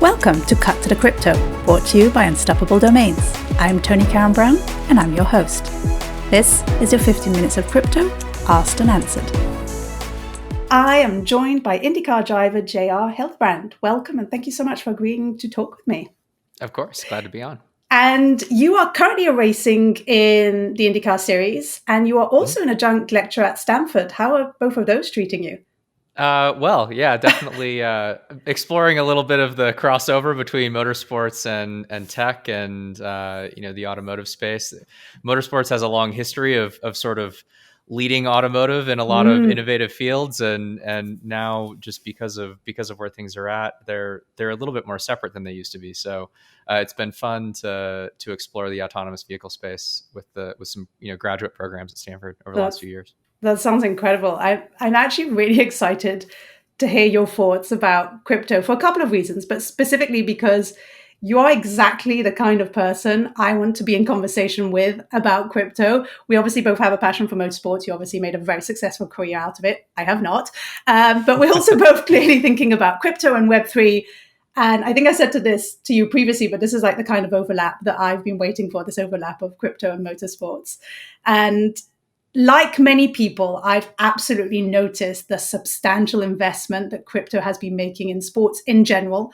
Welcome to Cut to the Crypto, brought to you by Unstoppable Domains. I'm Tony Karen Brown, and I'm your host. This is your 15 minutes of crypto, asked and answered. I am joined by IndyCar driver JR Hildebrand. Welcome, and thank you so much for agreeing to talk with me. Of course, glad to be on. And you are currently racing in the IndyCar series, and you are also an adjunct lecturer at Stanford. How are both of those treating you? Definitely exploring a little bit of the crossover between motorsports and tech and the automotive space. Motorsports has a long history of sort of leading automotive in a lot of innovative fields, and now just because of where things are at, they're a little bit more separate than they used to be. So it's been fun to explore the autonomous vehicle space with some graduate programs at Stanford over the last few years. That sounds incredible. I'm actually really excited to hear your thoughts about crypto for a couple of reasons, but specifically because you are exactly the kind of person I want to be in conversation with about crypto. We obviously both have a passion for motorsports. You obviously made a very successful career out of it. I have not. But we're also both clearly thinking about crypto and Web3. And I think I said to you previously, but this is like the kind of overlap that I've been waiting for, this overlap of crypto and motorsports. And like many people, I've absolutely noticed the substantial investment that crypto has been making in sports in general,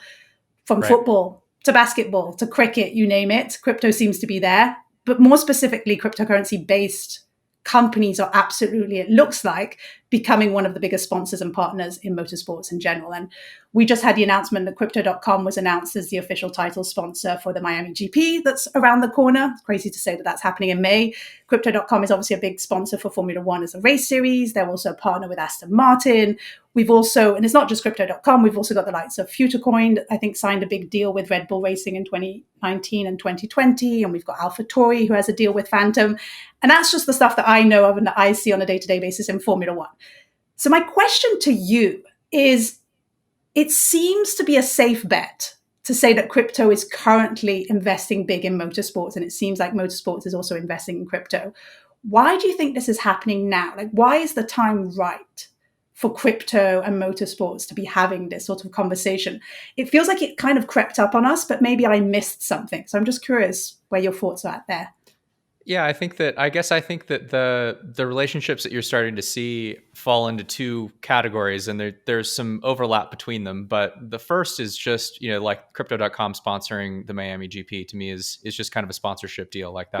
from football to basketball to cricket, you name it. Crypto seems to be there. But more specifically, cryptocurrency-based companies are absolutely, it looks like, becoming one of the biggest sponsors and partners in motorsports in general. And we just had the announcement that Crypto.com was announced as the official title sponsor for the Miami GP that's around the corner. It's crazy to say that that's happening in May. Crypto.com is obviously a big sponsor for Formula One as a race series. They're also a partner with Aston Martin. We've also, and it's not just Crypto.com, we've also got the likes of FutureCoin, I think signed a big deal with Red Bull Racing in 2019 and 2020. And we've got AlphaTauri, who has a deal with Phantom. And that's just the stuff that I know of and that I see on a day-to-day basis in Formula One. So my question to you is, it seems to be a safe bet to say that crypto is currently investing big in motorsports, and it seems like motorsports is also investing in crypto. Why do you think this is happening now? Like, why is the time right for crypto and motorsports to be having this sort of conversation? It feels like it kind of crept up on us, but maybe I missed something. So I'm just curious where your thoughts are at there. Yeah, I think that the relationships that you're starting to see fall into two categories, and there's some overlap between them. But the first is just, like Crypto.com sponsoring the Miami GP to me is just kind of a sponsorship deal. Like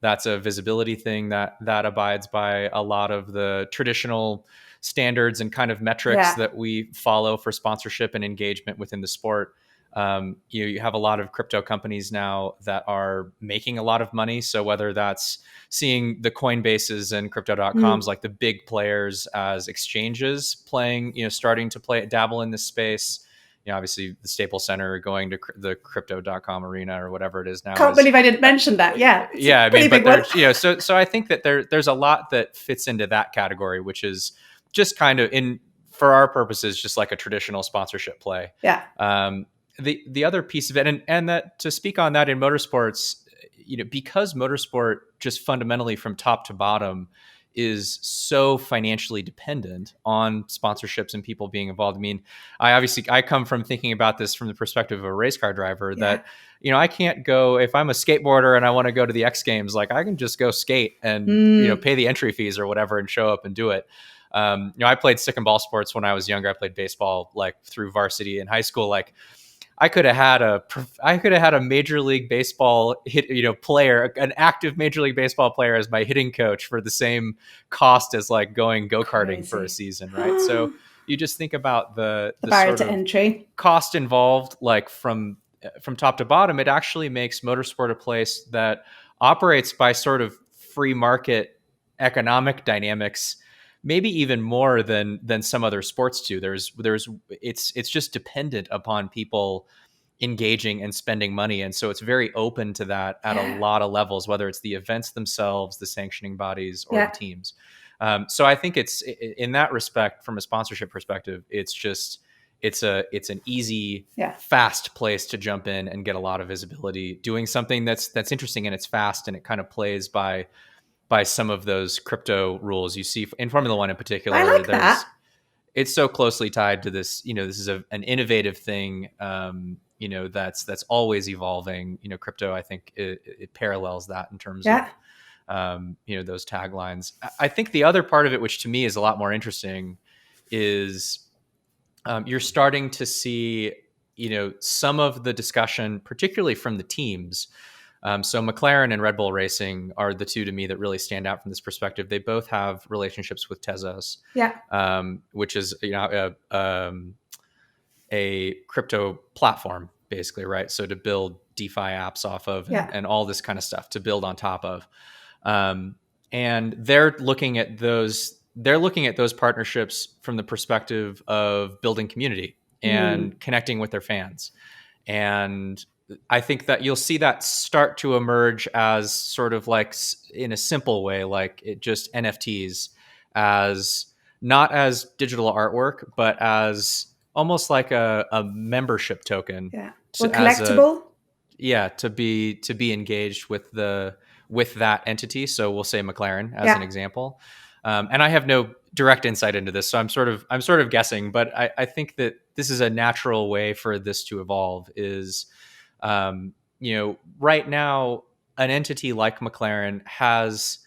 that's a visibility thing that abides by a lot of the traditional standards and kind of metrics that we follow for sponsorship and engagement within the sport. You have a lot of crypto companies now that are making a lot of money. So whether that's seeing the Coinbases and Crypto.coms, like the big players as exchanges playing, starting to dabble in this space. Obviously the Staples Center going to the Crypto.com arena or whatever it is now. Can't believe I didn't mention that. Yeah. Yeah. So I think that there's a lot that fits into that category, which is just kind of for our purposes, just like a traditional sponsorship play. Yeah. The other piece of it, and that to speak on that in motorsports, because motorsport just fundamentally from top to bottom is so financially dependent on sponsorships and people being involved. I mean, I come from thinking about this from the perspective of a race car driver that, I can't go, if I'm a skateboarder and I want to go to the X Games, like I can just go skate and, pay the entry fees or whatever and show up and do it. I played stick and ball sports when I was younger. I played baseball like through varsity in high school. Like, I could have had a Major League Baseball player, an active Major League Baseball player as my hitting coach for the same cost as like going go-karting for a season, right? So you just think about the barrier to entry cost involved, like from top to bottom. It actually makes motorsport a place that operates by sort of free market economic dynamics, maybe even more than some other sports do. It's just dependent upon people engaging and spending money. And so it's very open to that at a lot of levels, whether it's the events themselves, the sanctioning bodies, or the teams. So I think it's in that respect, from a sponsorship perspective, it's an easy, fast place to jump in and get a lot of visibility, doing something that's interesting and it's fast and it kind of plays by some of those crypto rules you see in Formula One in particular. I like that. it's so closely tied to this. This is an innovative thing. That's always evolving. Crypto, I think it parallels that in terms of Yeah. those taglines. I think the other part of it, which to me is a lot more interesting, is you're starting to see some of the discussion, particularly from the teams. So McLaren and Red Bull Racing are the two to me that really stand out from this perspective. They both have relationships with Tezos, Yeah. which is a crypto platform, basically, right? So to build DeFi apps off of Yeah. and all this kind of stuff to build on top of. Um, and they're looking at those partnerships from the perspective of building community and connecting with their fans. And I think that you'll see that start to emerge as sort of like, in a simple way, like it just NFTs, as not as digital artwork, but as almost like a membership token, Yeah. Well, as a, collectible. yeah, to be engaged with that entity. So we'll say McLaren as an Yeah. example. And I have no direct insight into this, so I'm sort of guessing, but I think that this is a natural way for this to evolve. Is right now an entity like McLaren has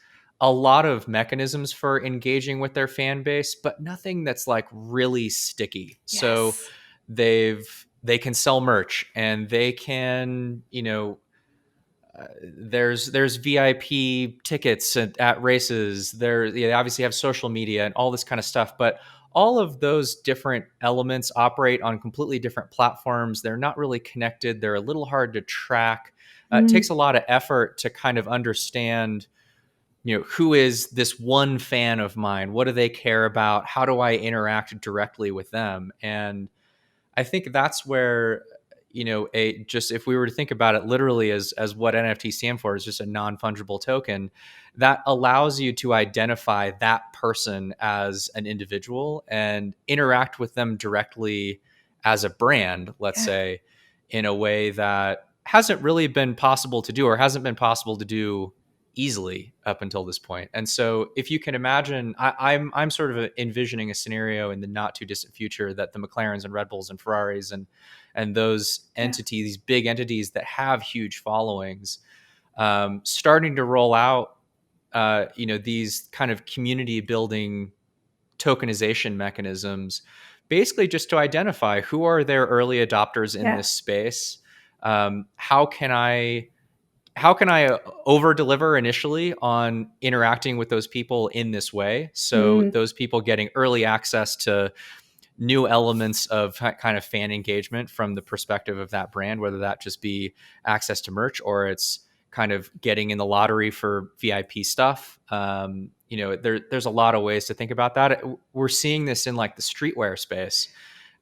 a lot of mechanisms for engaging with their fan base, but nothing that's like really sticky. So Yes. they can sell merch, and they can, there's VIP tickets at races. They obviously have social media and all this kind of stuff, but all of those different elements operate on completely different platforms. They're not really connected. They're a little hard to track. It takes a lot of effort to kind of understand, who is this one fan of mine? What do they care about? How do I interact directly with them? And I think that's where, just if we were to think about it literally as what NFT stand for, is just a non-fungible token that allows you to identify that person as an individual and interact with them directly as a brand, let's Yeah. say, in a way that hasn't really been possible to do, or hasn't been possible to do easily up until this point. And so if you can imagine, I'm sort of envisioning a scenario in the not too distant future that the McLarens and Red Bulls and Ferraris and those Yeah. entities, these big entities that have huge followings, starting to roll out, these kind of community building tokenization mechanisms, basically just to identify who are their early adopters in Yeah. this space. How can I over deliver initially on interacting with those people in this way, so those people getting early access to new elements of kind of fan engagement from the perspective of that brand, whether that just be access to merch or it's kind of getting in the lottery for VIP stuff. There's a lot of ways to think about that. We're seeing this in like the streetwear space,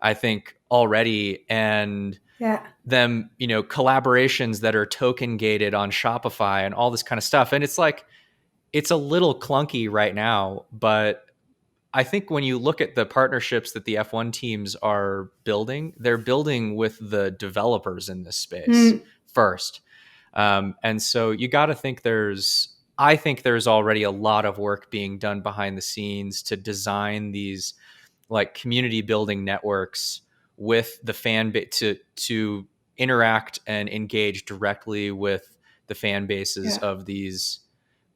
I think, already, and Yeah. them, collaborations that are token gated on Shopify and all this kind of stuff. And it's like, it's a little clunky right now, but I think when you look at the partnerships that the F1 teams are building, they're building with the developers in this space first. And so you got to think I think there's already a lot of work being done behind the scenes to design these like community building networks with the fan base to interact and engage directly with the fan bases Yeah. of these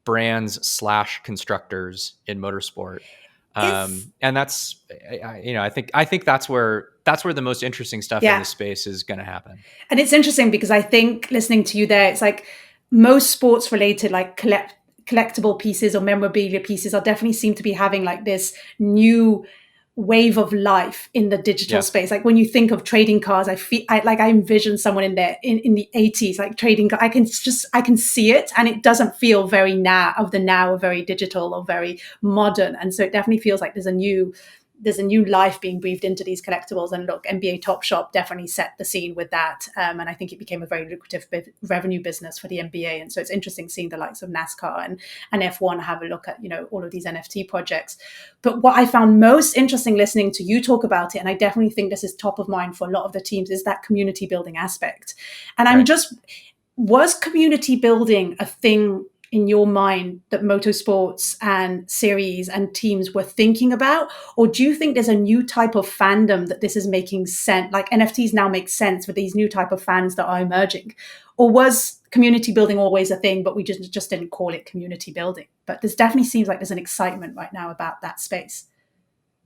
brands slash constructors in motorsport. Is And that's, I think that's where the most interesting stuff in yeah. this space is going to happen. And it's interesting because I think listening to you there, it's like most sports related, like collectible pieces or memorabilia pieces are definitely seem to be having like this new wave of life in the digital Yeah. space. Like when you think of trading cards, I envision someone in there in the 80s, like trading. I can see it, and it doesn't feel very now or very digital or very modern. And so it definitely feels like there's a new life being breathed into these collectibles. And look, NBA Top Shop definitely set the scene with that. And I think it became a very lucrative revenue business for the NBA. And so it's interesting seeing the likes of NASCAR and F1 have a look at, all of these NFT projects. But what I found most interesting listening to you talk about it, and I definitely think this is top of mind for a lot of the teams, is that community building aspect. And I'm Right. just, was community building a thing in your mind that motorsports and series and teams were thinking about? Or do you think there's a new type of fandom that this is making sense? Like NFTs now make sense for these new type of fans that are emerging? Or was community building always a thing, but we just didn't call it community building? But this definitely seems like there's an excitement right now about that space.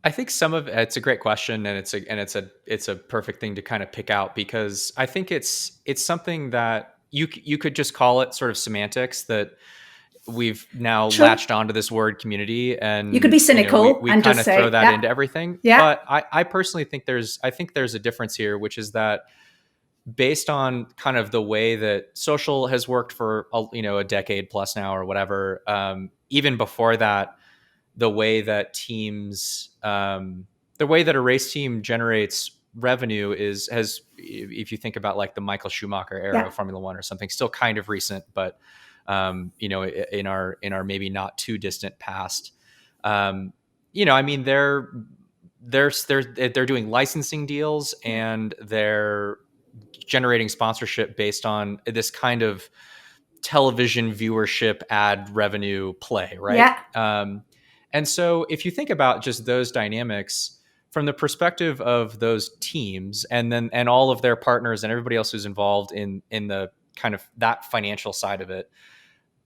I think some of it's a great question, and it's a perfect thing to kind of pick out, because I think it's something that you could just call it sort of semantics, that we've now True. latched onto this word community, You could be and cynical we and kind just of throw say, that yeah, into everything. yeah, But I personally think there's a difference here, which is that based on kind of the way that social has worked for a decade plus now or whatever, even before that, the way that the way that a race team generates revenue has, if you think about like the Michael Schumacher era yeah, of Formula One or something, still kind of recent, but in our maybe not too distant past, I mean, they're doing licensing deals, yeah, and they're generating sponsorship based on this kind of television viewership ad revenue play, right? yeah, And so if you think about just those dynamics from the perspective of those teams, and all of their partners and everybody else who's involved in the kind of that financial side of it,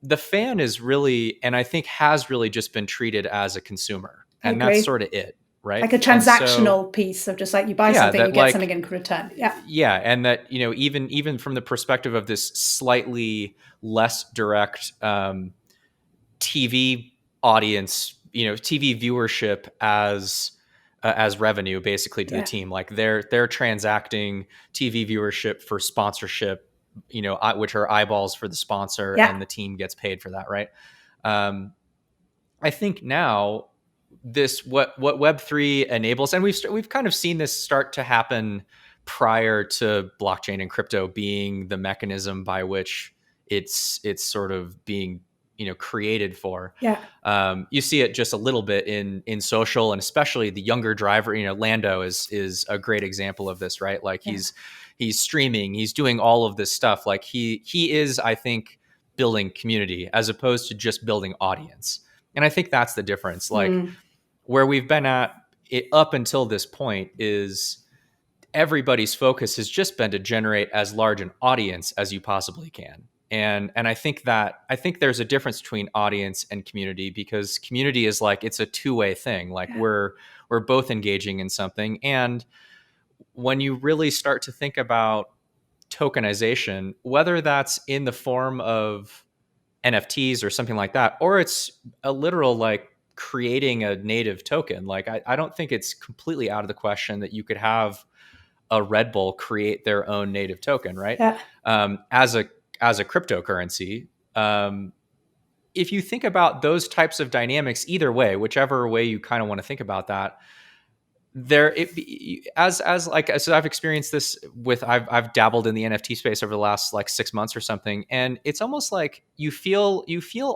the fan is really, and I think has really just been treated as a consumer, I and that's agree. sort of it, right? Like a And so transactional piece of just like you buy yeah, something, you that get something like in return. Yeah, yeah, and that even from the perspective of this slightly less direct TV audience, TV viewership as revenue basically to the yeah, team. Like they're transacting TV viewership for sponsorship, which are eyeballs for the sponsor, yeah, and the team gets paid for that, right? Um, I think now this what Web3 enables, and we've kind of seen this start to happen prior to blockchain and crypto being the mechanism by which it's sort of being created for. yeah, You see it just a little bit in social, and especially the younger driver. Lando is a great example of this, right? Like yeah, he's streaming, he's doing all of this stuff. Like he is, I think, building community as opposed to just building audience. And I think that's the difference. Like mm, where we've been at it up until this point is everybody's focus has just been to generate as large an audience as you possibly can. And I think there's a difference between audience and community, because community is like, it's a two-way thing. Like yeah, we're both engaging in something. And when you really start to think about tokenization, whether that's in the form of NFTs or something like that, or it's a literal like creating a native token. Like I don't think it's completely out of the question that you could have a Red Bull create their own native token, right? yeah, As a cryptocurrency. If you think about those types of dynamics, either way, whichever way you kind of want to think about that, there it as like, so I've experienced this with, I've dabbled in the NFT space over the last like 6 months or something, and it's almost like you feel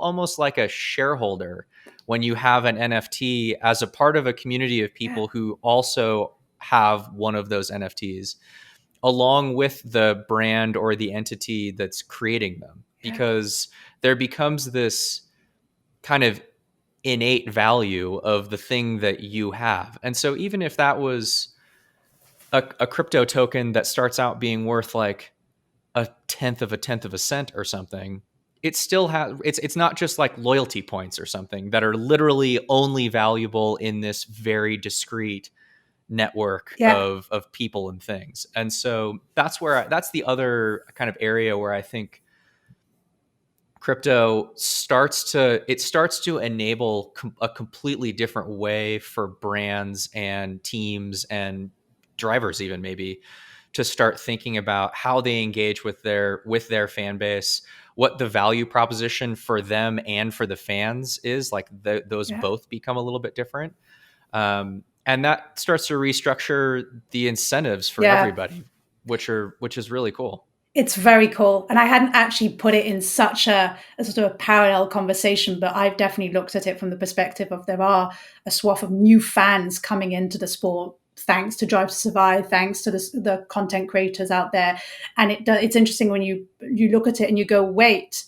almost like a shareholder when you have an NFT as a part of a community of yeah, people who also have one of those NFTs along with the brand or the entity that's creating them, yeah, because there becomes this kind of innate value of the thing that you have. And so even if that was a crypto token that starts out being worth like a tenth of a cent or something, it still has, it's not just like loyalty points or something that are literally only valuable in this very discrete network yeah, of people and things. And so that's the other kind of area where I think crypto starts to enable a completely different way for brands and teams and drivers, even maybe, to start thinking about how they engage with their fan base, what the value proposition for them and for the fans is. Like those yeah, both become a little bit different, and that starts to restructure the incentives for yeah. everybody, which is really cool. It's very cool. And I hadn't actually put it in such a sort of a parallel conversation, but I've definitely looked at it from the perspective of there are a swath of new fans coming into the sport thanks to Drive to Survive, thanks to the content creators out there. And it's interesting when you look at it and you go, wait,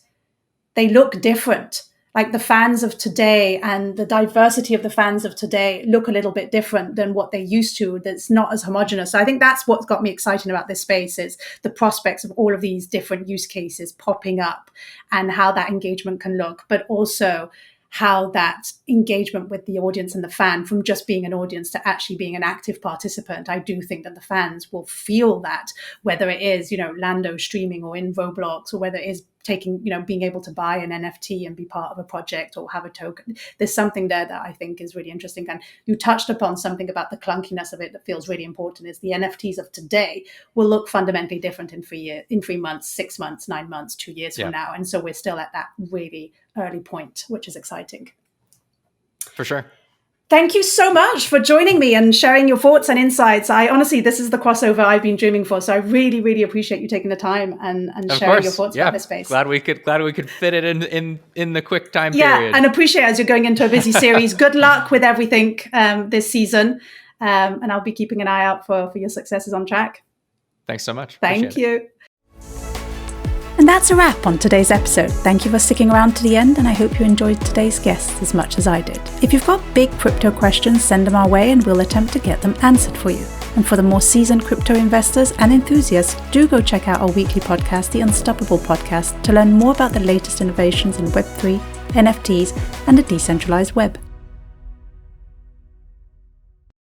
they look different. Like the fans of today and the diversity of the fans of today look a little bit different than what they used to. That's not as homogenous. So I think that's what's got me excited about this space, is the prospects of all of these different use cases popping up and how that engagement can look, but also how that engagement with the audience and the fan, from just being an audience to actually being an active participant. I do think that the fans will feel that, whether it is, Lando streaming or in Roblox, or whether it is taking, being able to buy an NFT and be part of a project or have a token. There's something there that I think is really interesting. And you touched upon something about the clunkiness of it that feels really important, is the NFTs of today will look fundamentally different in 3 months, 6 months, 9 months, 2 years from now. And so we're still at that really early point, which is exciting. For sure. Thank you so much for joining me and sharing your thoughts and insights. I honestly, this is the crossover I've been dreaming for. So I really, really appreciate you taking the time and sharing your thoughts about this space. Glad we could fit it in the quick time period. Yeah, and appreciate as you're going into a busy series. Good luck with everything this season. And I'll be keeping an eye out for your successes on track. Thanks so much. Thank you. And that's a wrap on today's episode. Thank you for sticking around to the end, and I hope you enjoyed today's guests as much as I did. If you've got big crypto questions, send them our way and we'll attempt to get them answered for you. And for the more seasoned crypto investors and enthusiasts, do go check out our weekly podcast, The Unstoppable Podcast, to learn more about the latest innovations in Web3, NFTs, and the decentralized web.